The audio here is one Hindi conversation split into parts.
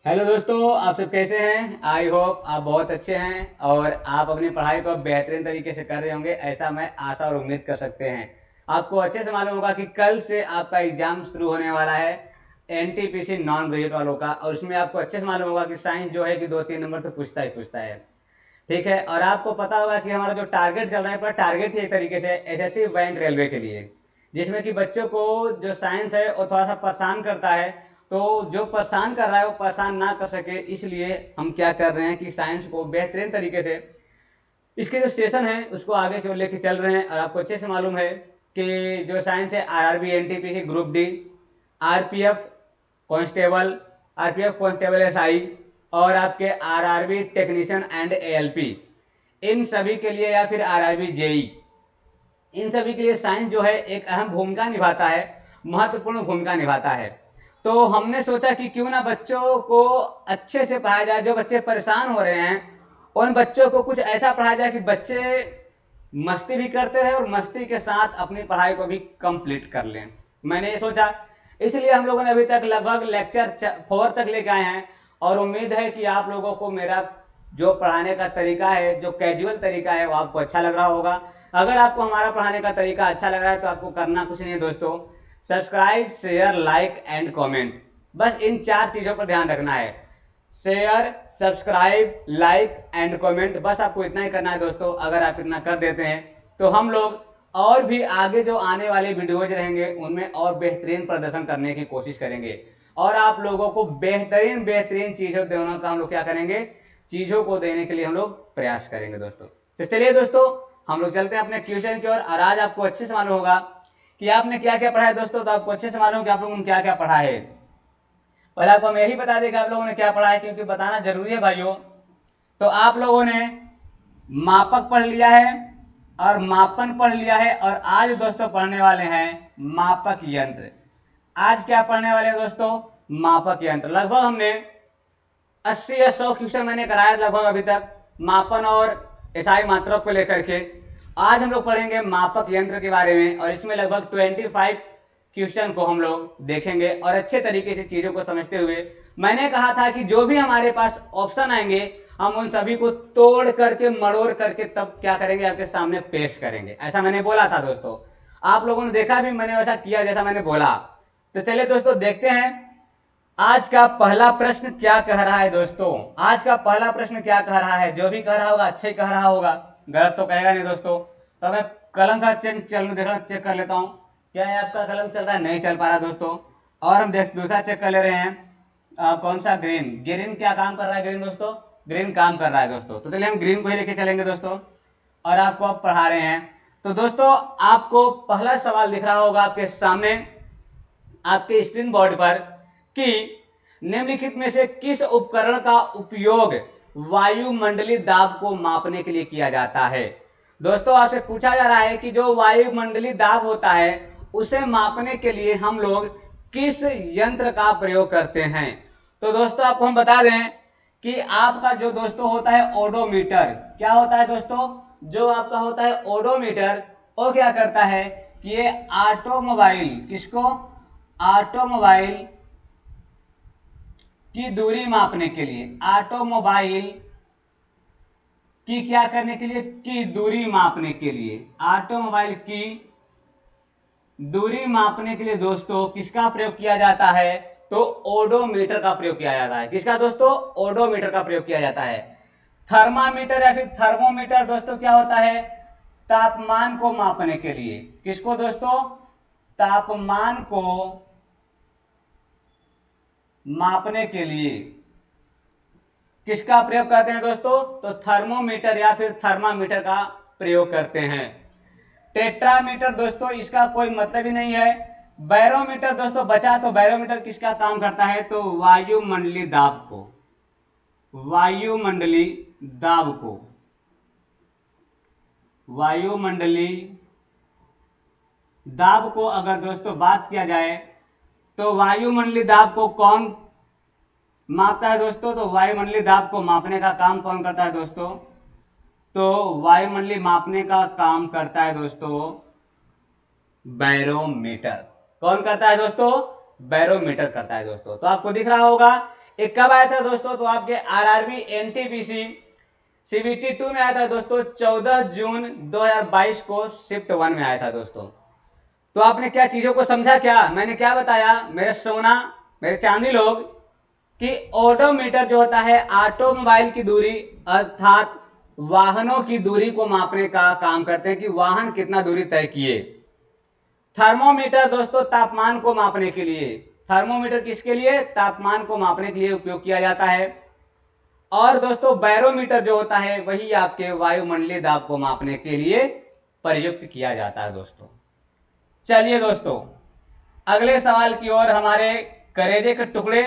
हेलो दोस्तों, आप सब कैसे हैं? आई होप आप बहुत अच्छे हैं और आप अपनी पढ़ाई को बेहतरीन तरीके से कर रहे होंगे, ऐसा मैं आशा और उम्मीद कर सकते हैं। आपको अच्छे से मालूम होगा कि कल से आपका एग्जाम शुरू होने वाला है एनटीपीसी नॉन ग्रेजुएट वालों का, और उसमें आपको अच्छे से मालूम होगा कि साइंस जो है कि 2-3 नंबर तो पूछता ही पूछता है। ठीक है, और आपको पता होगा कि हमारा जो टारगेट चल रहा है, पर टारगेट ही एक तरीके से एसएससी बैंक रेलवे के लिए, जिसमें कि बच्चों को जो साइंस है वो थोड़ा सा परेशान करता है। तो जो परेशान कर रहा है वो परेशान ना कर सके, इसलिए हम क्या कर रहे हैं कि साइंस को बेहतरीन तरीके से इसके जो सेशन है उसको आगे की ओर लेके चल रहे हैं। और आपको अच्छे से मालूम है कि जो साइंस है RRB, NTPC, group D, RPF constable, RPF constable SI, और आपके आरआरबी टेक्नीशियन एंड एएलपी, इन सभी के लिए, या फिर आरआरबी जेई, इन सभी के लिए साइंस जो है एक अहम भूमिका निभाता है, महत्वपूर्ण भूमिका निभाता है। तो हमने सोचा कि क्यों ना बच्चों को अच्छे से पढ़ाया जाए। जो बच्चे परेशान हो रहे हैं उन बच्चों को कुछ ऐसा पढ़ाया जाए कि बच्चे मस्ती भी करते रहे और मस्ती के साथ अपनी पढ़ाई को भी कंप्लीट कर लें। मैंने ये सोचा, इसलिए हम लोगों ने अभी तक लगभग लेक्चर 4 तक लेके आए हैं, और उम्मीद है कि आप लोगों को मेरा जो पढ़ाने का तरीका है, जो कैजुअल तरीका है, वो आपको अच्छा लग रहा होगा। अगर आपको हमारा पढ़ाने का तरीका अच्छा लग रहा है तो आपको करना कुछ नहीं है दोस्तों, subscribe, share, like and comment. बस इन 4 चीजों पर ध्यान रखना है। Share, subscribe, like and comment, बस आपको इतना ही करना है दोस्तों। अगर आप इतना कर देते हैं तो हम लोग और भी आगे जो आने वाले वीडियोज रहेंगे उनमें और बेहतरीन प्रदर्शन करने की कोशिश करेंगे, और आप लोगों को बेहतरीन बेहतरीन चीजों देने का हम लोग क्या करेंगे, चीजों को देने के लिए हम लोग प्रयास करेंगे दोस्तों। तो चलिए दोस्तों, हम लोग चलते हैं अपने क्वेश्चन की ओर। और आज आपको अच्छे से मालूम होगा कि आपने क्या क्या पढ़ा है दोस्तों। तो आपको अच्छे से मालूम कि आप लोगों ने क्या क्या पढ़ा है। पहले आपको हम यही बता दें कि आप लोगों ने क्या पढ़ा है, क्योंकि बताना जरूरी है भाइयों। तो आप लोगों ने मापक पढ़ लिया है और मापन पढ़ लिया है, और आज दोस्तों पढ़ने वाले हैं मापक यंत्र। आज क्या पढ़ने वाले हैं दोस्तों? मापक यंत्र। लगभग हमने 80 या 100 क्वेश्चन मैंने कराया लगभग अभी तक, मापन और एसआई मात्रक को लेकर के। आज हम लोग पढ़ेंगे मापक यंत्र के बारे में, और इसमें लगभग 25 क्वेश्चन को हम लोग देखेंगे, और अच्छे तरीके से चीजों को समझते हुए। मैंने कहा था कि जो भी हमारे पास ऑप्शन आएंगे हम उन सभी को तोड़ करके मरोड़ करके तब क्या करेंगे, आपके सामने पेश करेंगे, ऐसा मैंने बोला था दोस्तों। आप लोगों ने देखा भी, मैंने वैसा किया जैसा मैंने बोला। तो चलिए दोस्तों देखते हैं आज का पहला प्रश्न क्या कह रहा है दोस्तों। आज का पहला प्रश्न क्या कह रहा है? जो भी कह रहा होगा अच्छे कह रहा होगा, गलत तो कहेगा नहीं दोस्तों। तो मैं कलम का चेक कर लेता हूँ। क्या है आपका कलम चल रहा है? नहीं चल पा रहा दोस्तों। और हम दूसरा चेक कर ले रहे हैं। कौन सा? ग्रीन। ग्रीन क्या काम कर रहा है? ग्रीन दोस्तों, ग्रीन काम कर रहा है दोस्तों। तो चलिए हम ग्रीन को ही लेके चलेंगे दोस्तों, और आपको अब पढ़ा रहे हैं। तो दोस्तों आपको पहला सवाल दिख रहा होगा आपके सामने, आपके स्क्रीन बोर्ड पर, कि निम्नलिखित में से किस उपकरण का उपयोग वायुमंडलीय दाब को मापने के लिए किया जाता है। दोस्तों आपसे पूछा जा रहा है कि जो वायुमंडलीय दाब होता है उसे मापने के लिए हम लोग किस यंत्र का प्रयोग करते हैं। तो दोस्तों आपको हम बता दें कि आपका जो दोस्तों होता है ओडोमीटर। क्या होता है दोस्तों? जो आपका होता है ओडोमीटर, वो क्या करता है कि ये ऑटोमोबाइल, किसको? ऑटोमोबाइल की दूरी मापने के लिए, ऑटोमोबाइल की क्या करने के लिए, की दूरी मापने के लिए, ऑटोमोबाइल की दूरी मापने के लिए दोस्तों किसका प्रयोग किया जाता है? तो ओडोमीटर का प्रयोग किया जाता है। किसका दोस्तों? ओडोमीटर का प्रयोग किया जाता है। थर्मामीटर या फिर थर्मोमीटर दोस्तों क्या होता है? तापमान को मापने के लिए। किसको दोस्तों? तापमान को मापने के लिए किसका प्रयोग करते हैं दोस्तों? तो थर्मोमीटर या फिर थर्मामीटर का प्रयोग करते हैं। टेट्रामीटर दोस्तों इसका कोई मतलब ही नहीं है। बैरोमीटर दोस्तों बचा, तो बैरोमीटर किसका काम करता है? तो वायुमंडलीय दाब को, वायुमंडलीय दाब को, वायुमंडलीय दाब को अगर दोस्तों बात किया जाए तो वायुमंडलीय दाब को कौन मापता है दोस्तों? तो वायुमंडलीय दाब को मापने का काम कौन करता है दोस्तों? तो वायुमंडलीय मापने का काम करता है दोस्तों बैरोमीटर। कौन करता है दोस्तों? बैरोमीटर करता है दोस्तों। तो आपको दिख रहा होगा ये कब आया था दोस्तों? तो आपके आरआरबी एनटीपीसी सीबीटी 2 में आया था दोस्तों, 14 जून 2022 को शिफ्ट 1 में आया था दोस्तों। तो आपने क्या चीजों को समझा? क्या मैंने क्या बताया मेरे सोना, मेरे चांदी लोग, कि ओडोमीटर जो होता है ऑटोमोबाइल की दूरी अर्थात वाहनों की दूरी को मापने का काम करते हैं कि वाहन कितना दूरी तय किए। थर्मोमीटर दोस्तों तापमान को मापने के लिए, थर्मोमीटर किसके लिए? तापमान को मापने के लिए उपयोग किया जाता है। और दोस्तों बैरोमीटर जो होता है वही आपके वायुमंडलीय दाब को मापने के लिए प्रयुक्त किया जाता है दोस्तों। चलिए दोस्तों अगले सवाल की ओर हमारे करेजे के टुकड़े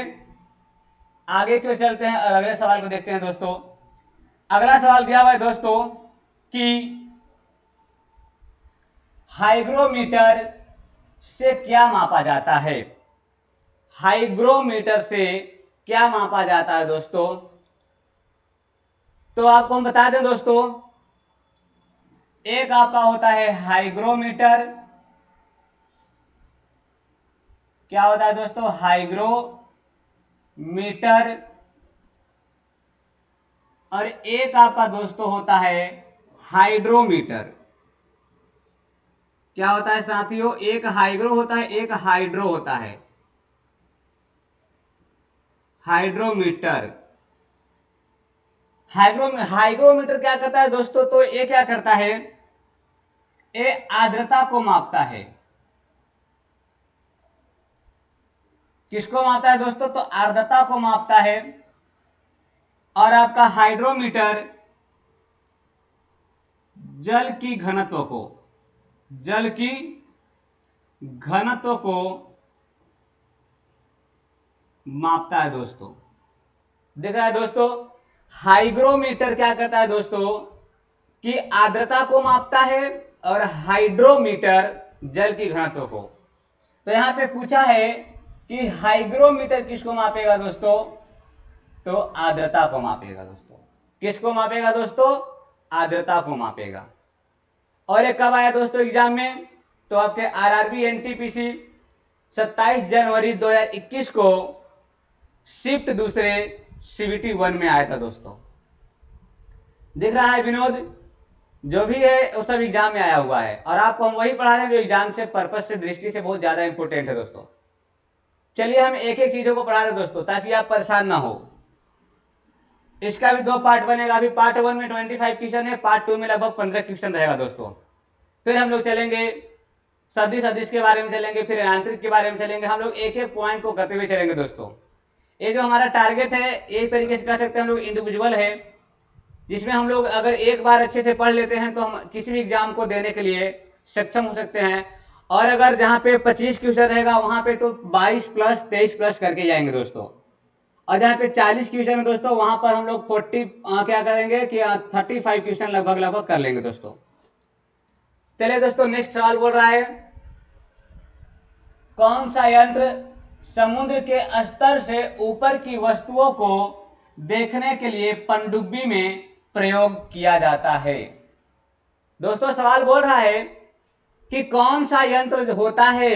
आगे क्यों चलते हैं और अगले सवाल को देखते हैं दोस्तों। अगला सवाल दिया हुआ है दोस्तों कि हाइग्रोमीटर से क्या मापा जाता है? हाइग्रोमीटर से क्या मापा जाता है दोस्तों? तो आपको हम बता दें दोस्तों, एक आपका होता है हाइग्रोमीटर। क्या होता है दोस्तों? हाइग्रोमीटर। और एक आपका दोस्तों होता है हाइड्रोमीटर। क्या होता है साथियों? एक हाइग्रो होता है, एक हाइड्रो होता है। हाइड्रोमीटर, हाइग्रोमीटर क्या करता है दोस्तों? तो ये क्या करता है? ये आर्द्रता को मापता है। किसको मापता है दोस्तों? तो आर्द्रता को मापता है। और आपका हाइड्रोमीटर जल की घनत्व को, जल की घनत्व को मापता है दोस्तों। देख रहा है दोस्तों, हाइग्रोमीटर क्या करता है दोस्तों कि आर्द्रता को मापता है और हाइड्रोमीटर जल की घनत्व को। तो यहां पे पूछा है कि हाइग्रोमीटर किसको मापेगा दोस्तों? तो आर्द्रता को मापेगा दोस्तों। किसको मापेगा दोस्तों? आर्द्रता को मापेगा। और ये कब आया दोस्तों एग्जाम में? तो आपके आरआरबी एनटीपीसी 27 जनवरी 2021 को शिफ्ट दूसरे सीबीटी 1 में आया था दोस्तों। दिख रहा है विनोद? जो भी है वो सब एग्जाम में आया हुआ है और आपको हम वही पढ़ा रहे हैं जो एग्जाम से पर्पज से दृष्टि से बहुत ज्यादा इंपॉर्टेंट है दोस्तों। चलिए हम एक एक चीजों को पढ़ा रहे हैं दोस्तों ताकि आप परेशान ना हो। इसका भी 2 पार्ट बनेगा। अभी पार्ट 1 में 25 क्वेश्चन है, पार्ट 2 में लगभग 15 क्वेश्चन रहेगा दोस्तों। फिर हम लोग चलेंगे सदिश सदिश के बारे में चलेंगे, फिर यांत्रिक के बारे में चलेंगे। हम लोग एक एक पॉइंट को करते हुए चलेंगे दोस्तों। ये जो हमारा टारगेट है एक तरीके से कह सकते हैं हम लोग इंडिविजुअल है, जिसमें हम लोग अगर एक बार अच्छे से पढ़ लेते हैं तो हम किसी भी एग्जाम को देने के लिए सक्षम हो सकते हैं। और अगर जहां पे 25 क्वेश्चन रहेगा वहां पे तो 22 प्लस 23 प्लस करके जाएंगे दोस्तों। और जहाँ पे 40 क्वेश्चन है दोस्तों वहां पर हम लोग 40 क्या करेंगे कि 35 क्वेश्चन लगभग लगभग कर लेंगे दोस्तों। चलिए दोस्तों नेक्स्ट सवाल बोल रहा है, कौन सा यंत्र समुद्र के स्तर से ऊपर की वस्तुओं को देखने के लिए पनडुब्बी में प्रयोग किया जाता है? दोस्तों सवाल बोल रहा है कि कौन सा यंत्र होता है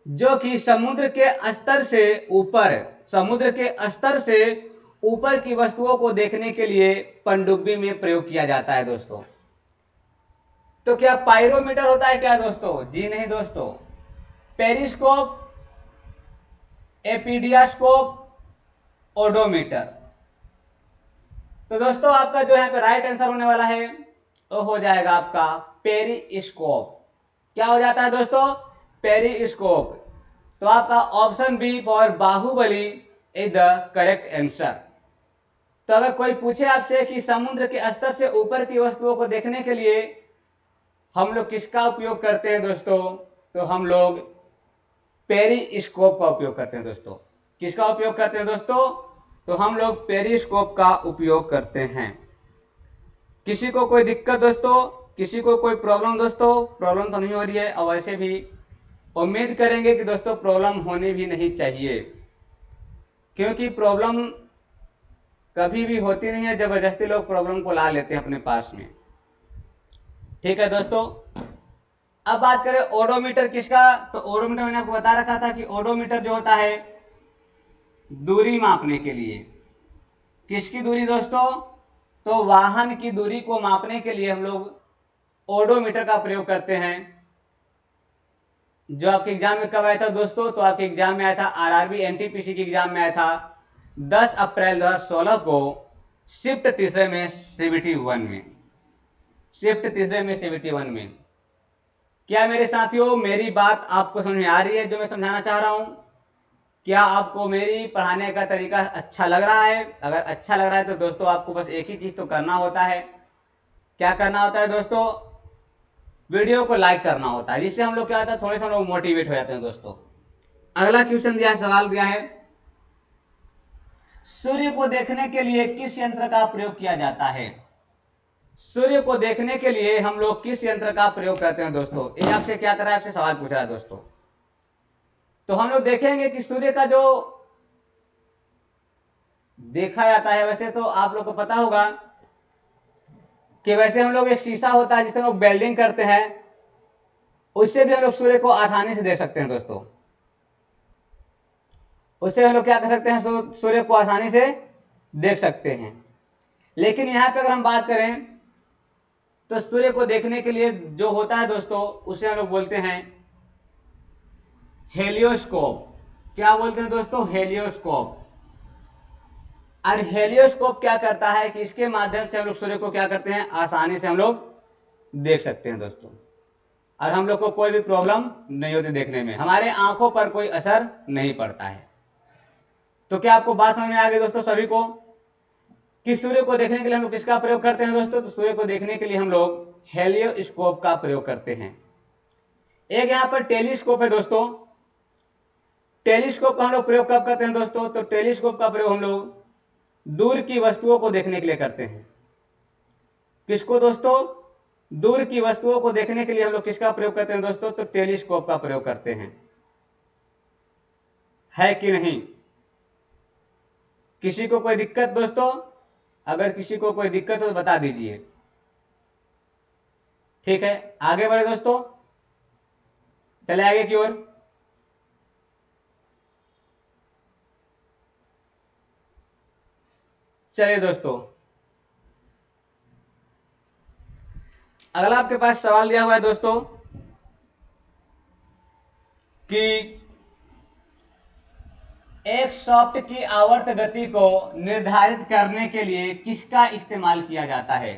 जो कि समुद्र के स्तर से ऊपर, समुद्र के स्तर से ऊपर की वस्तुओं को देखने के लिए पनडुब्बी में प्रयोग किया जाता है दोस्तों। तो क्या पायरोमीटर होता है क्या दोस्तों? जी नहीं दोस्तों। Periscope, epidiascope, odometer. तो दोस्तों आपका जो है राइट आंसर होने वाला है वो हो जाएगा आपका पेरिस्कोप। क्या हो जाता है दोस्तों? पेरिस्कोप। तो आपका option B for Baahubali is the correct answer. तो अगर कोई पूछे आपसे कि समुद्र के स्तर से ऊपर की वस्तुओं को देखने के लिए हम लोग किसका उपयोग करते हैं दोस्तों, तो हम लोग पेरिस्कोप का उपयोग करते हैं दोस्तों। किसका उपयोग करते हैं दोस्तों? तो हम लोग पेरिस्कोप का उपयोग करते हैं। किसी को कोई दिक्कत दोस्तों, किसी को कोई प्रॉब्लम दोस्तों? प्रॉब्लम तो नहीं हो रही है और वैसे भी उम्मीद करेंगे कि दोस्तों प्रॉब्लम होनी भी नहीं चाहिए, क्योंकि प्रॉब्लम कभी भी होती नहीं है, जबरदस्ती लोग प्रॉब्लम को ला लेते हैं अपने पास में। ठीक है दोस्तों, अब बात करें ओडोमीटर किसका, तो ओडोमीटर मैंने आपको बता रखा था कि ओडोमीटर जो होता है दूरी मापने के लिए। किसकी दूरी दोस्तों? तो वाहन की दूरी को मापने के लिए हम लोग ओडोमीटर का प्रयोग करते हैं। जो आपके एग्जाम में कब आया था दोस्तों? तो आपके एग्जाम में आया था, आरआरबी एनटीपीसी के एग्जाम में आया था 10 अप्रैल 2016 को, शिफ्ट तीसरे में सीबीटी 1 में। शिफ्ट तीसरे में सीबीटी 1 में। क्या मेरे साथियों मेरी बात आपको समझ में आ रही है जो मैं समझाना चाह रहा हूं? क्या आपको मेरी पढ़ाने का तरीका अच्छा लग रहा है? अगर अच्छा लग रहा है तो दोस्तों आपको बस एक ही चीज तो करना होता है। क्या करना होता है दोस्तों? वीडियो को लाइक करना होता है, जिससे हम लोग क्या होता है, थोड़े से हम लोग मोटिवेट हो जाते हैं दोस्तों। अगला क्वेश्चन दिया है, सवाल दिया है, सूर्य को देखने के लिए किस यंत्र का प्रयोग किया जाता है? सूर्य को देखने के लिए हम लोग किस यंत्र का प्रयोग करते हैं दोस्तों? ये आपसे क्या कर रहा है, आपसे सवाल पूछ रहा है दोस्तों। तो हम लोग देखेंगे कि सूर्य का जो देखा जाता है, वैसे तो आप लोग को पता होगा कि वैसे हम लोग एक शीशा होता है जिससे हम लोग वेल्डिंग करते हैं, उससे भी हम लोग सूर्य को आसानी से देख सकते हैं दोस्तों। उससे हम लोग क्या कर सकते हैं, सूर्य को आसानी से देख सकते हैं। लेकिन यहां पे अगर हम बात करें तो सूर्य को देखने के लिए जो होता है दोस्तों, उसे हम लोग बोलते हैं हेलियोस्कोप। क्या बोलते हैं दोस्तों? हेलियोस्कोप। और हेलियोस्कोप क्या करता है कि इसके माध्यम से हम लोग सूर्य को क्या करते हैं, आसानी से हम लोग देख सकते हैं दोस्तों। और हम लोग को कोई भी प्रॉब्लम नहीं होती देखने में, हमारे आंखों पर कोई असर नहीं पड़ता है। तो क्या आपको बात समझ में आ गई दोस्तों सभी को कि सूर्य को देखने के लिए हम लोग किसका प्रयोग करते हैं दोस्तों? तो सूर्य को देखने के लिए हम लोग हेलियोस्कोप का प्रयोग करते हैं। एक यहां पर टेलीस्कोप है दोस्तों। टेलीस्कोप का हम लोग प्रयोग कब करते हैं दोस्तों? तो टेलीस्कोप का प्रयोग हम लोग दूर की वस्तुओं को देखने के लिए करते हैं। किसको दोस्तों? दूर की वस्तुओं को देखने के लिए हम लोग किसका प्रयोग करते हैं दोस्तों? तो टेलीस्कोप का प्रयोग करते हैं। है कि नहीं? किसी को कोई दिक्कत दोस्तों? अगर किसी को कोई दिक्कत हो तो बता दीजिए। ठीक है, आगे बढ़े दोस्तों, चले आगे की ओर। चलिए दोस्तों, अगला आपके पास सवाल दिया हुआ है दोस्तों कि एक सॉफ्ट की आवर्त गति को निर्धारित करने के लिए किसका इस्तेमाल किया जाता है?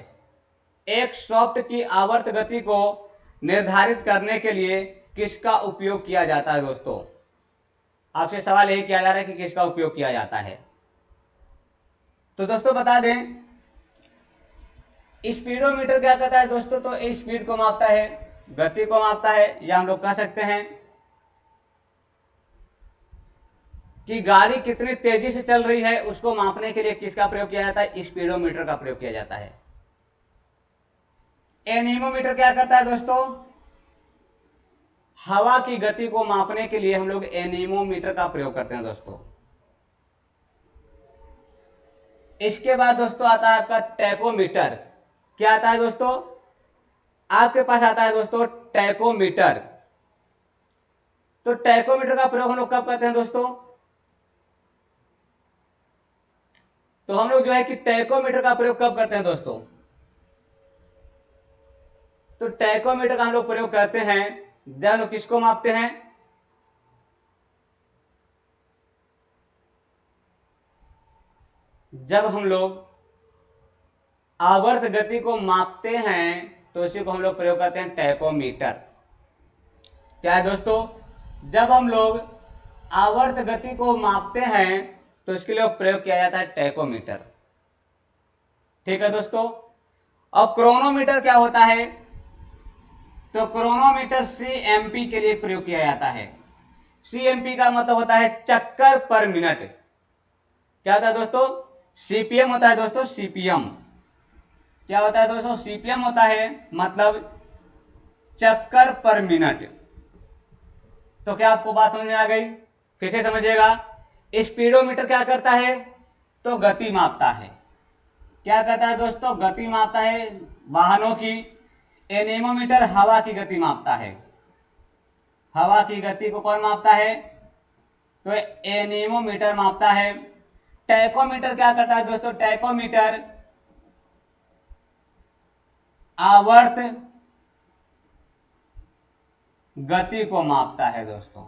एक सॉफ्ट की आवर्त गति को निर्धारित करने के लिए किसका उपयोग किया जाता है दोस्तों? आपसे सवाल यही किया जा रहा है कि किसका उपयोग किया जाता है। तो दोस्तों बता दें, स्पीडोमीटर क्या करता है दोस्तों? तो स्पीड को मापता है, गति को मापता है, या हम लोग कह सकते हैं कि गाड़ी कितनी तेजी से चल रही है उसको मापने के लिए किसका प्रयोग किया जाता है? स्पीडोमीटर का प्रयोग किया जाता है। एनीमोमीटर क्या करता है दोस्तों? हवा की गति को मापने के लिए हम लोग एनीमोमीटर का प्रयोग करते हैं दोस्तों। इसके बाद दोस्तों आता है आपका टैकोमीटर। क्या आता है दोस्तों? आपके पास आता है दोस्तों टैकोमीटर। तो टैकोमीटर का प्रयोग हम लोग कब करते हैं दोस्तों? तो हम लोग जो है कि टैकोमीटर का प्रयोग कब करते हैं दोस्तों? तो टैकोमीटर का हम लोग प्रयोग करते हैं जब हम लोग किसको मापते हैं? जब हम लोग आवर्त गति को मापते हैं तो इसी को हम लोग प्रयोग करते हैं टैकोमीटर। क्या है दोस्तों? जब हम लोग आवर्त गति को मापते हैं तो इसके लिए प्रयोग किया जाता है टैकोमीटर। ठीक है दोस्तों। और क्रोनोमीटर क्या होता है? तो क्रोनोमीटर सीएमपी के लिए प्रयोग किया जाता है। सीएमपी का मतलब होता है चक्कर पर मिनट। क्या होता है दोस्तों? सीपीएम होता है दोस्तों, सीपीएम। क्या होता है दोस्तों? सीपीएम होता है मतलब चक्कर पर मिनट। तो क्या आपको बात समझ में आ गई? फिर से समझिएगा। स्पीडोमीटर क्या करता है? तो गति मापता है। क्या करता है दोस्तों? गति मापता है वाहनों की। एनीमोमीटर हवा की गति मापता है। हवा की गति को कौन मापता है? तो एनीमोमीटर मापता है। टैकोमीटर क्या करता है दोस्तों? टैकोमीटर आवर्त गति को मापता है दोस्तों।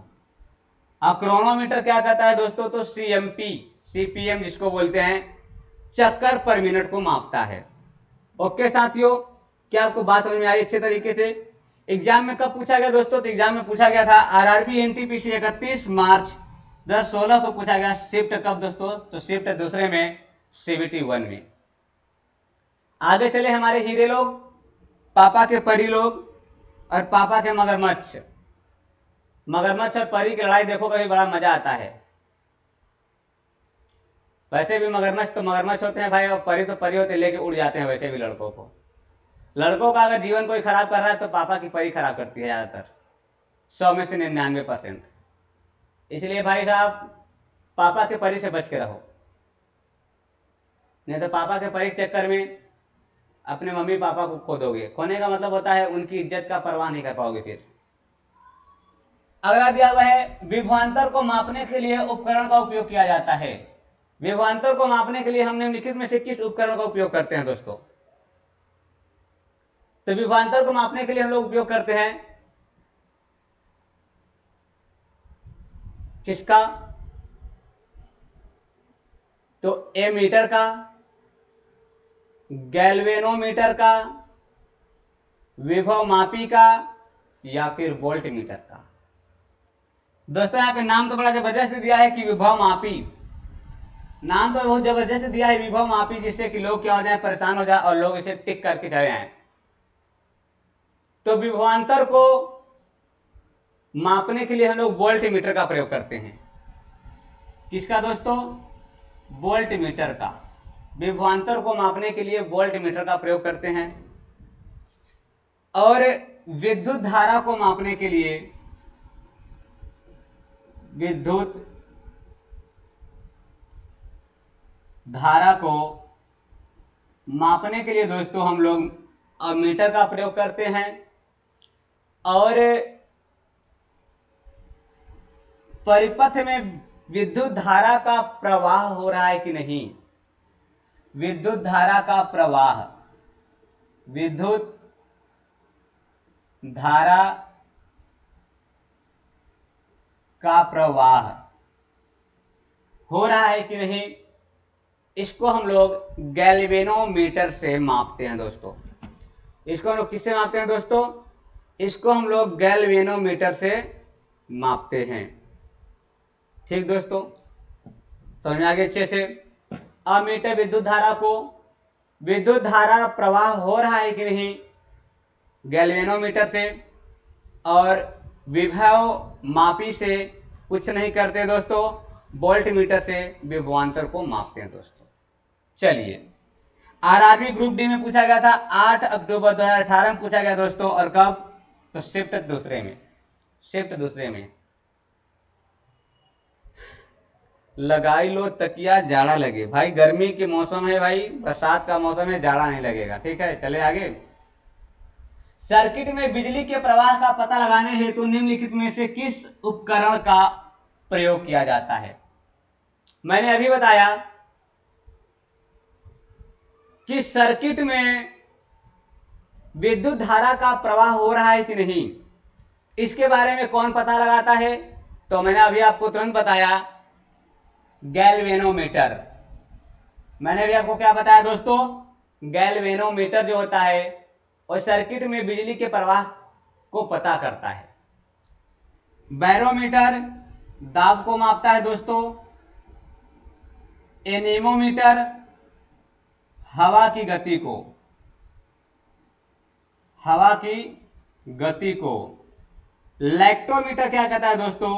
क्रोनोमीटर क्या करता है दोस्तों? तो सीएमपी सीपीएम जिसको बोलते हैं, चक्कर पर मिनट को मापता है। ओके साथियों, क्या आपको बात समझ में आई अच्छे तरीके से? एग्जाम में कब पूछा गया दोस्तों? तो एग्जाम में पूछा गया था आरआरबी एनटीपीसी 31 मार्च 2016 को पूछा गया। शिफ्ट कब दोस्तों? तो शिफ्ट दूसरे में, सीबीटी 1 में। आगे चले हमारे हीरे लोग, पापा के परी लोग और पापा के मगरमच्छ। मगरमच्छ और परी की लड़ाई देखो, कभी बड़ा मजा आता है। वैसे भी मगरमच्छ तो मगरमच्छ होते हैं भाई, और परी तो परी होते हैं, लेके उड़ जाते हैं वैसे भी लड़कों को। लड़कों का अगर जीवन कोई खराब कर रहा है तो पापा की परी खराब करती है ज्यादातर, 100 में से 99%। इसलिए भाई साहब, पापा के परी से बच के रहो, नहीं तो पापा के परी के चक्कर में अपने मम्मी पापा को खो दोगे। खोने का मतलब होता है उनकी इज्जत का परवाह नहीं कर पाओगे फिर। अगला दिया हुआ है, विभवांतर को मापने के लिए उपकरण का उपयोग किया जाता है। विभवांतर को मापने के लिए हम निम्नलिखित में से किस उपकरण का उपयोग करते हैं दोस्तों? तो विभवांतर को मापने के लिए हम लोग उपयोग करते हैं किसका? तो एमीटर का, गैल्वेनोमीटर का, विभव मापी का, या फिर वोल्ट मीटर का। दोस्तों यहाँ पे नाम तो बड़ा जबरदस्त दिया है कि विभव मापी। नाम तो बहुत जबरदस्त दिया है विभव मापी, जिससे कि लोग क्या हो जाए, परेशान हो जाए और लोग इसे टिक करके चले आए। तो विभवांतर को मापने के लिए हम लोग वोल्ट मीटर का प्रयोग करते हैं। किसका दोस्तों? वोल्ट मीटर का। विभवांतर को मापने के लिए वोल्ट मीटर का प्रयोग करते हैं। और विद्युत धारा को मापने के लिए विद्युत धारा को मापने के लिए दोस्तों हम लोग मीटर का प्रयोग करते हैं। और परिपथ में विद्युत धारा का प्रवाह हो रहा है कि नहीं, विद्युत धारा का प्रवाह, विद्युत धारा का प्रवाह हो रहा है कि नहीं, इसको हम लोग गैल्वेनोमीटर से मापते हैं दोस्तों। इसको हम लोग किससे मापते हैं दोस्तों? इसको हम लोग गैल्वेनोमीटर से मापते हैं। ठीक दोस्तों, समझ में आ गया अच्छे से? अमीटर विद्युत धारा को, विद्युत धारा प्रवाह हो रहा है कि नहीं, गैल्वेनोमीटर से। और विभव मापी से कुछ नहीं करते दोस्तों, वोल्ट मीटर से विभवांतर को मापते हैं दोस्तों। चलिए, आरआरबी ग्रुप डी में पूछा गया था 8 अक्टूबर 2018 में पूछा गया दोस्तों। और कब? तो शिफ्ट दूसरे में, शिफ्ट दूसरे में। लगाई लो तकिया, जाड़ा लगे। भाई गर्मी के मौसम है भाई, बरसात का मौसम है, जाड़ा नहीं लगेगा। ठीक है, चले आगे। सर्किट में बिजली के प्रवाह का पता लगाने हेतु निम्नलिखित में से किस उपकरण का प्रयोग किया जाता है? मैंने अभी बताया कि सर्किट में विद्युत धारा का प्रवाह हो रहा है कि नहीं, इसके बारे में कौन पता लगाता है? तो मैंने अभी आपको तुरंत बताया, गैल्वेनोमीटर। मैंने अभी आपको क्या बताया दोस्तों? गैल्वेनोमीटर जो होता है और सर्किट में बिजली के प्रवाह को पता करता है। बैरोमीटर दाब को मापता है दोस्तों। एनीमोमीटर हवा की गति को, हवा की गति को। लैक्टोमीटर क्या कहता है दोस्तों?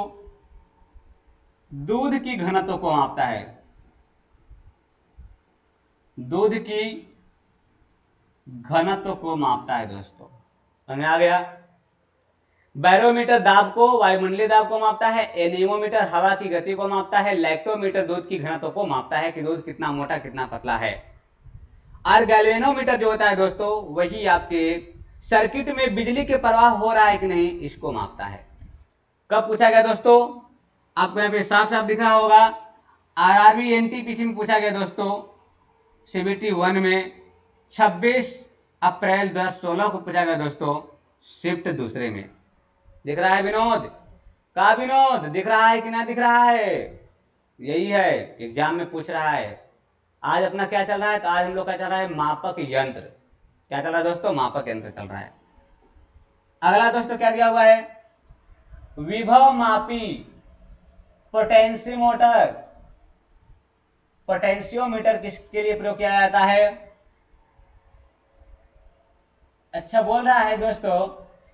दूध की घनत्व को मापता है, दूध की घनत्व को मापता है दोस्तों। समझ आ गया? बैरोमीटर दाब को, वायुमंडलीय दाब को मापता है। एनीमोमीटर हवा की गति को मापता है। लैक्टोमीटर दूध की घनत्व को मापता है कि दूध कितना मोटा कितना पतला है। और गैल्वेनोमीटर जो होता है दोस्तों, वही आपके सर्किट में बिजली के प्रवाह हो रहा है कि नहीं, इसको मापता है। कब पूछा गया दोस्तों? आपको यहाँ पे साफ साफ दिख रहा होगा। आरआरबी एनटीपीसी में पूछा गया दोस्तों सीबीटी 1 में 26 अप्रैल 2016 को पूछा गया दोस्तों शिफ्ट दूसरे में। दिख रहा है विनोद? का विनोद दिख रहा है कि ना दिख रहा है? यही है, एग्जाम में पूछ रहा है। आज अपना क्या चल रहा है? तो आज हम लोग का चल रहा है मापक यंत्र। क्या चल रहा है दोस्तों? मापक यंत्र चल रहा है। अगला दोस्तों क्या दिया हुआ है? विभव मापी पोटेंशियोमीटर। पोटेंशियोमीटर किसके लिए प्रयोग किया जाता है? अच्छा बोल रहा है दोस्तों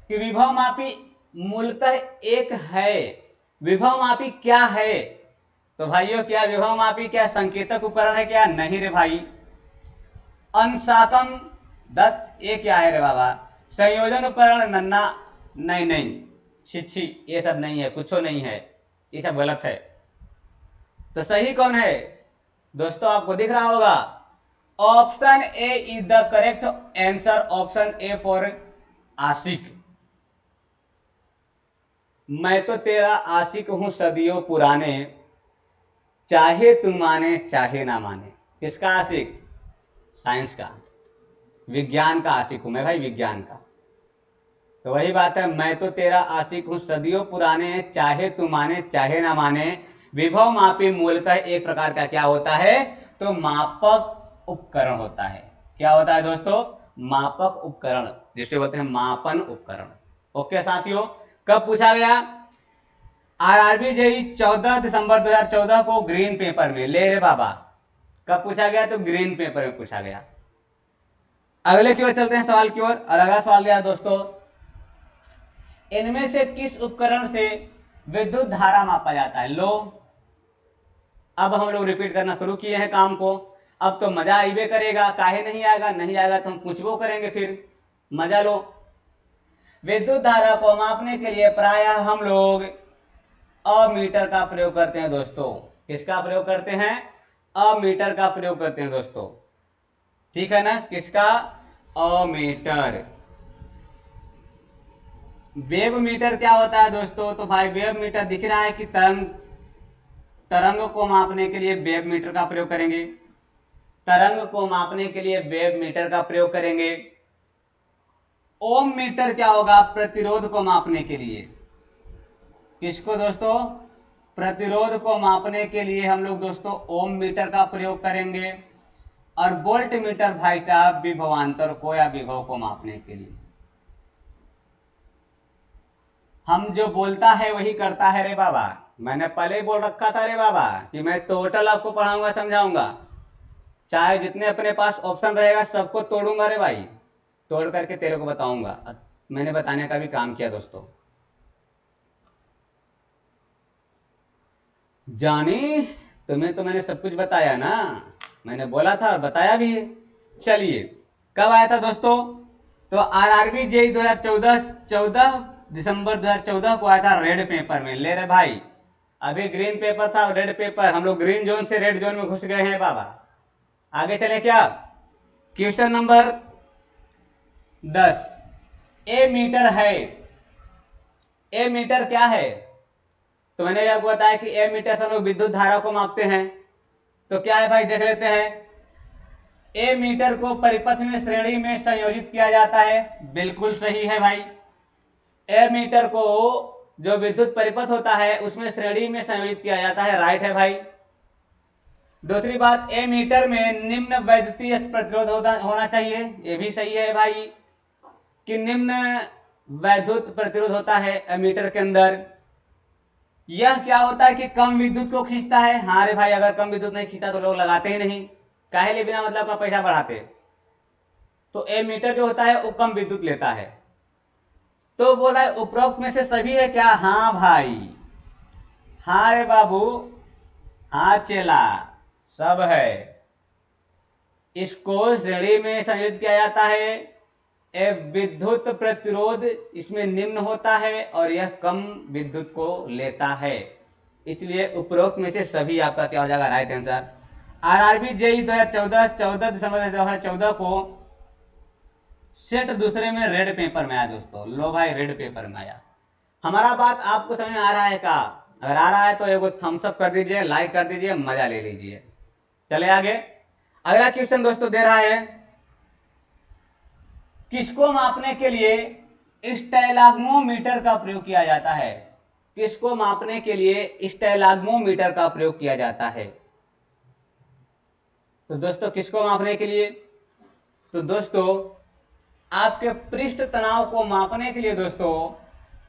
कि विभव मापी मूलतः एक है। विभव मापी क्या है? तो भाइयों क्या विभव मापी क्या संकेतक उपकरण है क्या? नहीं रे भाई। अंशाकम दत्त ये क्या है रे बाबा? संयोजन उपकरण नन्ना? नहीं नहीं, छी ये सब नहीं है, कुछ नहीं है, ये सब गलत है। तो सही कौन है दोस्तों? आपको दिख रहा होगा option A is the correct answer. Option A for आशिक। मैं तो तेरा आशिक हूं सदियों पुराने, चाहे तू माने चाहे ना माने। किसका आशिक? साइंस का, विज्ञान का आशिक हूं मैं भाई, विज्ञान का। तो वही बात है, मैं तो तेरा आशिक हूं सदियों पुराने, चाहे तू माने चाहे ना माने। विभव मापी मूलतः एक प्रकार का क्या होता है? तो मापक उपकरण होता है। क्या होता है दोस्तों? मापक उपकरण, जिसे बोलते हैं मापन उपकरण। ओके साथियों, कब पूछा गया? आरआरबी जेई 14 दिसंबर 2014 को ग्रीन पेपर में। ले रे बाबा, कब पूछा गया? तो ग्रीन पेपर में पूछा गया। अगले की ओर चलते हैं सवाल की ओर। और अगला सवाल दिया दोस्तों, इनमें से किस उपकरण से विद्युत धारा मापा जाता है? लो, अब हम लोग रिपीट करना शुरू किए हैं काम को। अब तो मजा आइबे करेगा, काहे नहीं आएगा? नहीं आएगा तो हम पूछबो करेंगे, फिर मजा लो। विद्युत धारा को मापने के लिए प्रायः हम लोग अमीटर का प्रयोग करते हैं दोस्तों। किसका प्रयोग करते हैं? अमीटर का प्रयोग करते हैं दोस्तों। ठीक है ना? किसका? अमीटर। वेव मीटर क्या होता है दोस्तों? तो भाई वेव मीटर दिख रहा है कि तरंग को मापने के लिए वेव मीटर का प्रयोग करेंगे। तरंग को मापने के लिए वेव मीटर का प्रयोग करेंगे। ओम मीटर क्या होगा? प्रतिरोध को मापने के लिए। किसको दोस्तों? प्रतिरोध को मापने के लिए हम लोग दोस्तों ओम मीटर का प्रयोग करेंगे। और वोल्ट मीटर भाई साहब विभवांतर को या विभव को मापने के लिए। हम जो बोलता है वही करता है रे बाबा। मैंने पहले ही बोल रखा था रे बाबा कि मैं टोटल आपको पढ़ाऊंगा, समझाऊंगा। चाहे जितने अपने पास ऑप्शन रहेगा सबको तोड़ूंगा रे भाई, तोड़ करके तेरे को बताऊंगा। मैंने बताने का भी काम किया दोस्तों। जानी, तुम्हें तो मैंने सब कुछ बताया ना, मैंने बोला था और बताया भी है। चलिए, कब आया था दोस्तों? तो आरआरबी जेई 2014 14 दिसंबर 2014 को आया था रेड पेपर में। ले रे भाई, अभी ग्रीन पेपर था, रेड पेपर, हम लोग ग्रीन जोन से रेड जोन में घुस गए हैं बाबा। आगे चले क्या? क्वेश्चन नंबर 10, ए मीटर है। ए मीटर क्या है? तो मैंने आपको बताया कि ए मीटर से हम लोग विद्युत धारा को मापते हैं। तो क्या है भाई, देख लेते हैं। ए मीटर को परिपथ में श्रेणी में संयोजित किया जाता है। बिल्कुल सही है भाई। ए मीटर को जो विद्युत परिपथ होता है उसमें श्रेणी में संयोजित किया जाता है। राइट है भाई। दूसरी बात, ए मीटर में निम्न वैद्युतीय प्रतिरोध होना चाहिए। ये भी सही है भाई कि निम्न वैद्युत प्रतिरोध होता है एमीटर के अंदर। यह क्या होता है कि कम विद्युत को खींचता है। हाँ रे भाई, अगर कम विद्युत नहीं खींचता तो लोग लगाते ही नहीं, काहे लिए बिना मतलब का पैसा बढ़ाते। तो ए मीटर जो होता है वो कम विद्युत लेता है। तो बोला है उपरोक्त में से सभी है क्या? हाँ भाई, हाँ रे बाबू, हाँ चेला, सब है। इसको श्रेणी में संयोजित किया जाता है। विद्युत प्रतिरोध इसमें निम्न होता है और यह कम विद्युत को लेता है, इसलिए उपरोक्त में से सभी आपका क्या हो जाएगा? Right answer. आरआरबी जेई 2014 14 दिसंबर 2014 को सेट दूसरे में रेड पेपर में आया दोस्तों। लो भाई, रेड पेपर में आया। हमारा बात आपको समझ में आ रहा है का? अगर आ रहा है तो एगो थम्स अप कर दीजिए, लाइक कर दीजिए, मजा ले लीजिए। चले आगे। अगला क्वेश्चन दोस्तों दे रहा है, किसको मापने के लिए स्टाइलाग्मोमीटर का प्रयोग किया जाता है? किसको मापने के लिए स्टाइलाग्मोमीटर का प्रयोग किया जाता है? तो दोस्तों किसको मापने के लिए? तो दोस्तों आपके पृष्ठ तनाव को मापने के लिए दोस्तों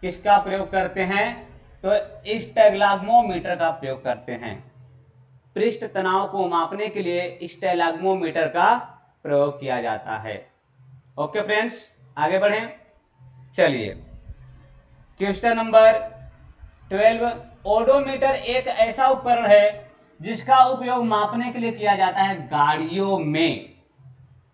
किसका प्रयोग करते हैं? तो स्टाइलाग्मोमीटर का प्रयोग करते हैं। पृष्ठ तनाव को मापने के लिए स्टाइलाग्मोमीटर का प्रयोग किया जाता है। ओके फ्रेंड्स, आगे बढ़ें। चलिए क्वेश्चन नंबर 12, ओडोमीटर एक ऐसा उपकरण है जिसका उपयोग मापने के लिए किया जाता है गाड़ियों में।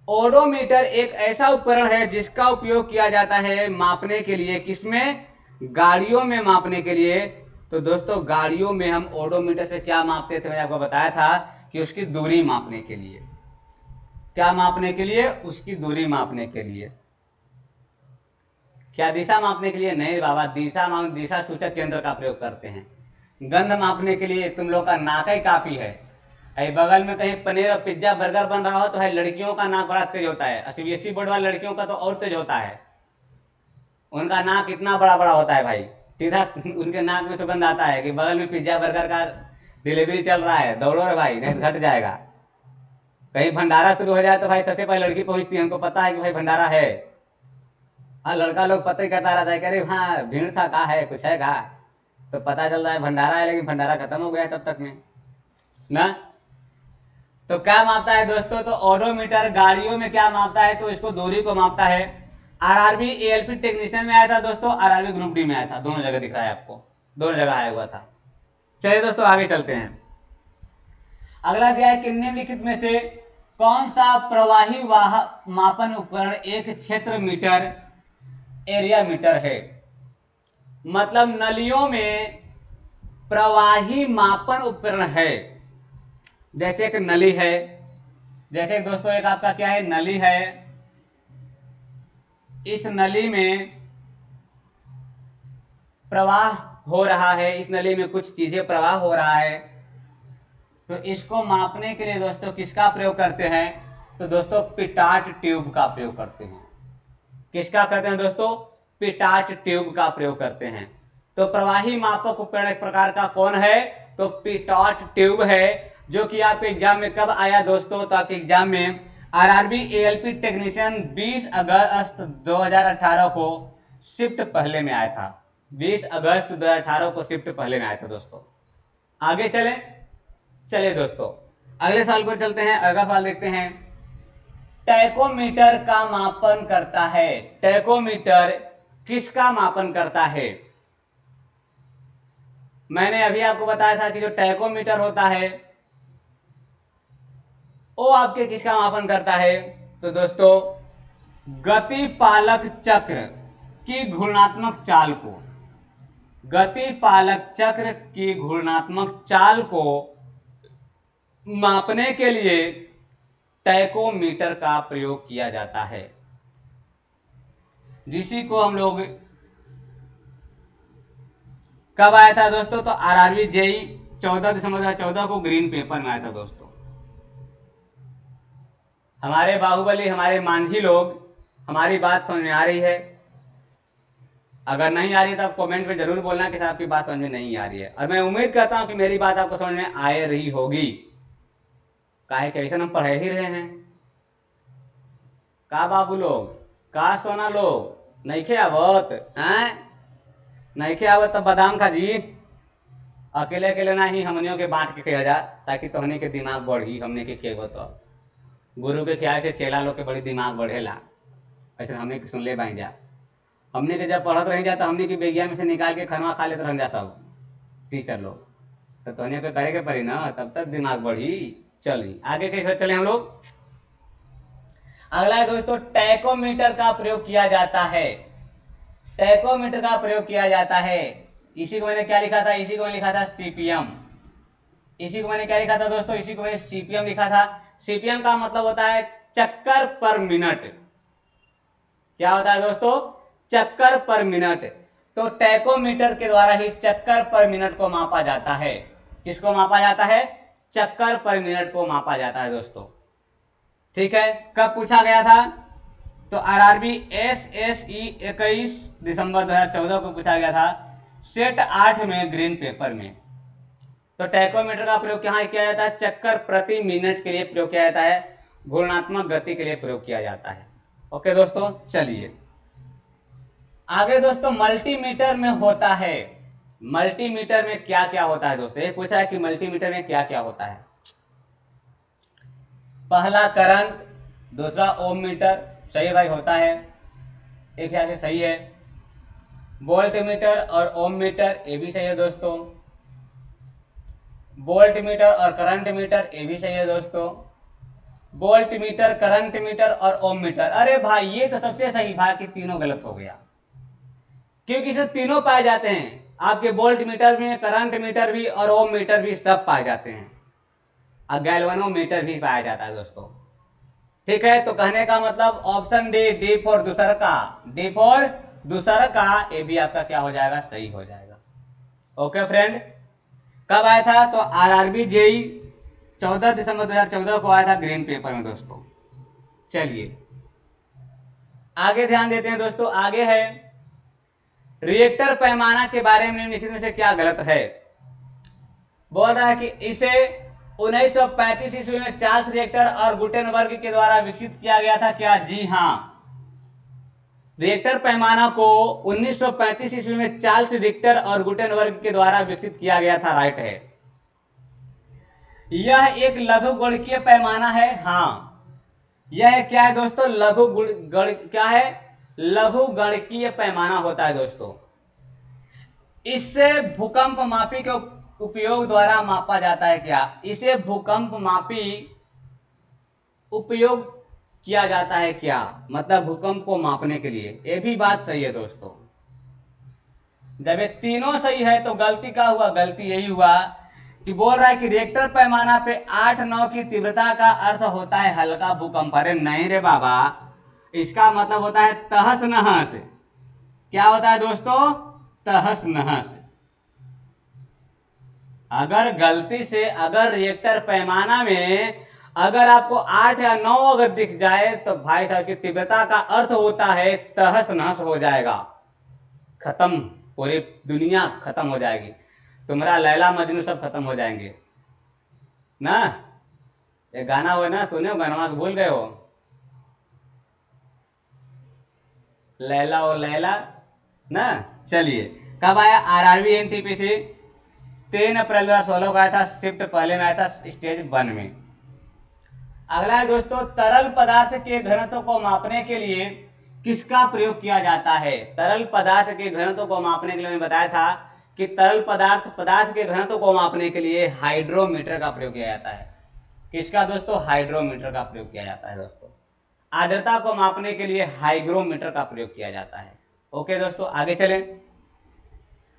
ओडोमीटर एक ऐसा उपकरण है जिसका उपयोग किया जाता है मापने के लिए, किसमें? गाड़ियों में मापने के लिए। तो दोस्तों गाड़ियों में हम ओडोमीटर से क्या मापते थे? मैंने आपको बताया था कि उसकी दूरी मापने के लिए। क्या मापने के लिए? उसकी दूरी मापने के लिए। क्या दिशा मापने के लिए? नहीं बाबा, दिशा सूचक केंद्र का प्रयोग करते हैं। गंध मापने के लिए तुम लोग का नाक ही काफी है। अरे बगल में कहीं पनीर और पिज्जा बर्गर बन रहा हो तो है, लड़कियों का नाक बड़ा तेज होता है। सीबीएसई बोर्ड वाली लड़कियों का तो और तेज होता है। उनका नाक इतना बड़ा बड़ा होता है भाई, सीधा उनके नाक में सुगंध आता है कि बगल में पिज्जा बर्गर का डिलीवरी चल रहा है, दौड़ो रे भाई नहीं घट जाएगा। कहीं भंडारा शुरू हो जाए तो भाई सबसे पहले लड़की पहुंचती है, हमको पता है कि भाई भंडारा है। हाँ, लड़का लोग पता ही करता रहता है कि अरे हाँ भीड़ था, कहा है कुछ है कहा, तो पता चल रहा है भंडारा है, लेकिन भंडारा खत्म हो गया तब तक में ना। तो क्या मापता है दोस्तों? तो ओडोमीटर गाड़ियों में क्या मापता है? तो इसको दूरी को मापता है। आरआरबी एएलपी टेक्नीशियन में आया था दोस्तों, आरआरबी ग्रुप डी में आया था, दोनों जगह दिख रहा है आपको, दोनों जगह आया हुआ था। चलिए दोस्तों आगे चलते हैं। अगला दिया है कि निम्नलिखित में से कौन सा प्रवाही वाह मापन उपकरण एक क्षेत्र मीटर एरिया मीटर है? मतलब नलियों में प्रवाही मापन उपकरण है। जैसे एक नली है, जैसे दोस्तों एक आपका क्या है, नली है। इस नली में प्रवाह हो रहा है, इस नली में कुछ चीजें प्रवाह हो रहा है। तो इसको मापने के लिए दोस्तों किसका प्रयोग करते हैं? तो दोस्तों पिटाट ट्यूब का प्रयोग करते हैं। किसका करते हैं दोस्तों? पिटाट ट्यूब का प्रयोग करते हैं। तो प्रवाही मापक उपकरण एक प्रकार का कौन है? तो पिटाट ट्यूब है, जो कि आपके एग्जाम में कब आया दोस्तों? तो आपके एग्जाम में आरआरबी एएलपी टेक्नीशियन 20 अगस्त 2018 को शिफ्ट पहले में आया था। 20 अगस्त 2018 को शिफ्ट पहले में आया था दोस्तों। आगे चले दोस्तों अगले साल को चलते हैं। अगला सवाल देखते हैं। टैकोमीटर का मापन करता है। टैकोमीटर किसका मापन करता है? मैंने अभी आपको बताया था कि जो टैकोमीटर होता है वो आपके किसका मापन करता है? तो दोस्तों गति पालक चक्र की घूर्णात्मक चाल को, गति पालक चक्र की घूर्णात्मक चाल को मापने के लिए टैकोमीटर का प्रयोग किया जाता है, जिसी को हम लोग कब आया था दोस्तों? तो आरआरबी जेई 14 दिसंबर 2014 को ग्रीन पेपर में आया था दोस्तों। हमारे बाहुबली, हमारे मांझी लोग, हमारी बात समझ में आ रही है? अगर नहीं आ रही है तो आप कमेंट में जरूर बोलना कि आपकी बात समझ में नहीं आ रही है, और मैं उम्मीद करता हूं कि मेरी बात आपको समझ में आ रही होगी। काहे कैसे हम पढ़ ही रहे हैं। का बाबू लोग, का सोना लोग, नहीं खे आवत हैं? नहीं खे आवत तो बादाम खा जी। अकेले अकेले ना ही हमनियों के बांट के खेल जा, ताकि तोहने के दिमाग बढ़ी। हमने के खेबो तो गुरु के ख्याल से चेला लोग के बड़ी दिमाग बढ़ेला, ऐसे हमने के सुन ले बाई जा। हमने के जब पढ़त रह जा तो हमने की बेगिया में से निकाल के खनवा खा लेते रह जा सब टीचर लोग। तो तोहने पे करे के पड़ी ना, तब तक दिमाग बढ़ी। चलिए आगे कैसे चले हम लोग। अगला है दोस्तों, टैकोमीटर का प्रयोग किया जाता है। टैकोमीटर का प्रयोग किया जाता है। इसी को मैंने क्या लिखा था? इसी को मैंने लिखा था सीपीएम। इसी को मैंने क्या लिखा था दोस्तों? इसी को मैंने सीपीएम लिखा था। सीपीएम का मतलब होता है चक्कर पर मिनट। क्या होता है दोस्तों? चक्कर पर मिनट। तो टैकोमीटर के द्वारा ही चक्कर पर मिनट को मापा जाता है। किसको मापा जाता है? चक्कर पर मिनट को मापा जाता है दोस्तों। ठीक है, कब पूछा गया था? तो आरआरबी SSE 21 दिसंबर 2014 को पूछा गया था, सेट 8 में ग्रीन पेपर में। तो टैकोमीटर का प्रयोग यहाँ किया जाता है, चक्कर प्रति मिनट के लिए प्रयोग किया जाता है, घूर्णात्मक गति के लिए प्रयोग किया जाता है। ओके दोस्तों, चलिए आगे दोस्तों, मल्टीमीटर में होता है, मल्टीमीटर में क्या क्या होता है दोस्तों? ये पूछा है कि मल्टीमीटर में क्या क्या होता है। पहला करंट, दूसरा ओम मीटर, सही भाई होता है, एक यहाँ से सही है। वोल्ट मीटर और ओम मीटर, ये भी सही है दोस्तों। वोल्ट मीटर और करंट मीटर, ये भी सही है दोस्तों। वोल्ट मीटर, करंट मीटर और ओम मीटर, अरे भाई ये तो सबसे सही भाई कि तीनों गलत हो गया, क्योंकि इसमें तीनों पाए जाते हैं। आपके वोल्ट मीटर में, करंट मीटर भी और ओम मीटर भी सब पाए जाते हैं, और गैल्वेनोमीटर भी पाया जाता है दोस्तों। ठीक है, तो कहने का मतलब ऑप्शन डी फॉर दूसरा का, डी फॉर दूसरा का, ये भी आपका क्या हो जाएगा? सही हो जाएगा। ओके फ्रेंड, कब आया था? तो आरआरबी जेई 14 दिसंबर 2014 को आया था ग्रीन पेपर में दोस्तों। चलिए आगे ध्यान देते हैं दोस्तों। आगे है रिएक्टर पैमाना के बारे में निम्नलिखित में से क्या गलत है? बोल रहा है कि इसे 1935 ईस्वी में चार्ल्स रिएक्टर और गुटेनबर्ग के द्वारा विकसित किया गया था क्या? जी हाँ, रिएक्टर पैमाना को 1935 ईस्वी में चार्ल्स रिएक्टर और गुटेनबर्ग के द्वारा विकसित किया गया था, राइट है। यह एक लघु गणकीय पैमाना है, हाँ यह क्या है दोस्तों? क्या है? लघु गणकीय पैमाना होता है दोस्तों। इससे भूकंप मापी के उपयोग द्वारा मापा जाता है क्या? इसे भूकंप मापी उपयोग किया जाता है क्या? मतलब भूकंप को मापने के लिए, ये भी बात सही है दोस्तों। जब ये तीनों सही है तो गलती क्या हुआ? गलती यही हुआ कि बोल रहा है कि रिएक्टर पैमाना पे 8-9 की तीव्रता का अर्थ होता है हल्का भूकंप। अरे नहीं रे बाबा, इसका मतलब होता है तहस नहस। क्या होता है दोस्तों? तहस नहस। अगर गलती से अगर रिएक्टर पैमाना में अगर आपको 8 या 9 अगर दिख जाए तो भाई साहब की तीव्रता का अर्थ होता है तहस नहस हो जाएगा, खत्म, पूरी दुनिया खत्म हो जाएगी, तुम्हारा लैला मजनू सब खत्म हो जाएंगे ना। ये गाना हो ना, सुने हो गाना? भूल गए हो? लैला ओ लैला ना। चलिए कब आया आरआरबी एनटीपीसी? 3 अप्रैल 2016 को आया था, शिफ्ट पहले में आया था स्टेज 1 में। अगला है दोस्तों, तरल पदार्थ के घनत्व को मापने के लिए किसका प्रयोग किया जाता है? तरल पदार्थ के घनत्व को मापने के लिए मैंने बताया था कि तरल पदार्थ के घनत्व को मापने के लिए हाइड्रोमीटर का प्रयोग किया जाता है। किसका दोस्तों? हाइड्रोमीटर का प्रयोग किया जाता है दोस्तों। आर्द्रता को मापने के लिए हाइग्रोमीटर का प्रयोग किया जाता है। ओके दोस्तों, आगे चलें।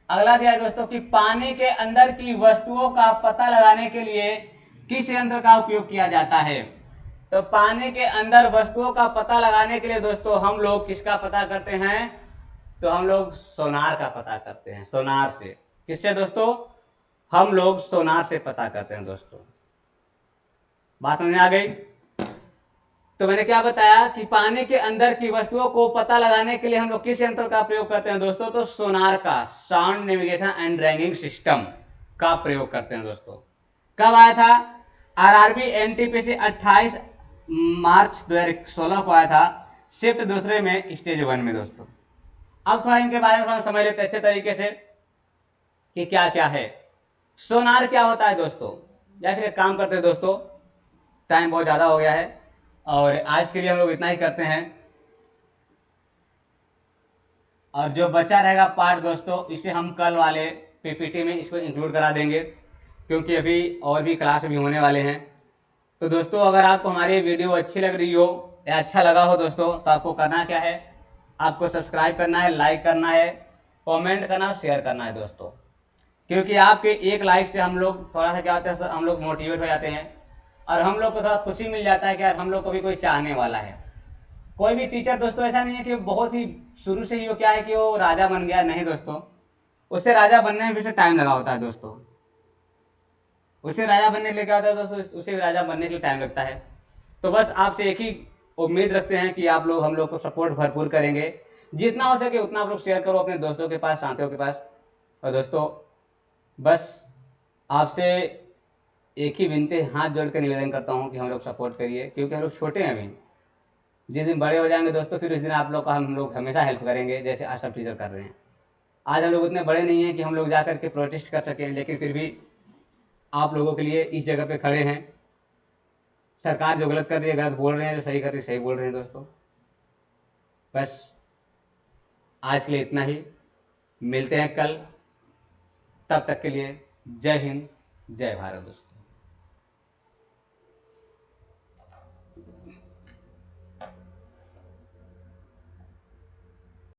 अगला दिया है दोस्तों कि पानी के अंदर की वस्तुओं का पता लगाने के लिए किस यंत्र का उपयोग किया जाता है? तो पानी के अंदर वस्तुओं का पता लगाने के लिए दोस्तों हम लोग किसका पता करते हैं? तो हम लोग सोनार का पता करते हैं। सोनार से। किससे दोस्तों? हम लोग सोनार से पता करते हैं दोस्तों। बात समझ में आ गई? तो मैंने क्या बताया कि पानी के अंदर की वस्तुओं को पता लगाने के लिए हम लोग किस यंत्र का प्रयोग करते हैं दोस्तों? तो सोनार का, sound navigation and ranking system का प्रयोग करते हैं दोस्तों। कब आया था? आरआरबी एनटीपीसी 28 मार्च 2016 को आया था, शिफ्ट दूसरे में स्टेज 1 में दोस्तों। अब थोड़ा इनके बारे में थोड़ा समझ लेते हैं अच्छे तरीके से कि क्या क्या है। सोनार क्या होता है दोस्तों? या फिर एक काम करते हैं दोस्तों, टाइम बहुत ज़्यादा हो गया है और आज के लिए हम लोग इतना ही करते हैं, और जो बचा रहेगा पार्ट दोस्तों इसे हम कल वाले पीपीटी में इसको इंक्लूड करा देंगे, क्योंकि अभी और भी क्लास भी होने वाले हैं। तो दोस्तों अगर आपको हमारी वीडियो अच्छी लग रही हो या अच्छा लगा हो दोस्तों, तो आपको करना क्या है? आपको सब्सक्राइब करना है, लाइक करना है, कमेंट करना, शेयर करना है दोस्तों, क्योंकि आपके एक लाइक से हम लोग थोड़ा सा क्या होता है, हम लोग मोटिवेट हो जाते हैं और हम लोग को थोड़ा खुशी मिल जाता है कि यार हम लोग को भी कोई चाहने वाला है। कोई भी टीचर दोस्तों ऐसा नहीं है कि बहुत ही शुरू से ही वो क्या है कि वो राजा बन गया, नहीं दोस्तों, उससे राजा बनने में भी उसे टाइम लगा होता है दोस्तों। उसे राजा बनने के लिए क्या होता है दोस्तों, उसे राजा बनने के लिए टाइम लगता है। तो बस आपसे एक ही उम्मीद रखते हैं कि आप लोग हम लोग को सपोर्ट भरपूर करेंगे, जितना हो सके उतना आप लोग शेयर करो अपने दोस्तों के पास, साथियों के पास। और दोस्तों बस आपसे एक ही विनती, हाथ जोड़ कर निवेदन करता हूँ कि हम लोग सपोर्ट करिए, क्योंकि हम लोग छोटे हैं अभी। जिस दिन बड़े हो जाएंगे दोस्तों, फिर उस दिन आप लोग का हम लोग हमेशा हेल्प करेंगे, जैसे आज सब टीचर कर रहे हैं। आज हम लोग उतने बड़े नहीं हैं कि हम लोग जा करके प्रोटेस्ट कर सकें, लेकिन फिर भी आप लोगों के लिए इस जगह पे खड़े हैं। सरकार जो गलत कर रही है गलत बोल रहे हैं, जो सही कर रही है सही बोल रहे हैं दोस्तों। बस आज के लिए इतना ही, मिलते हैं कल, तब तक के लिए जय हिंद, जय भारत दोस्तों।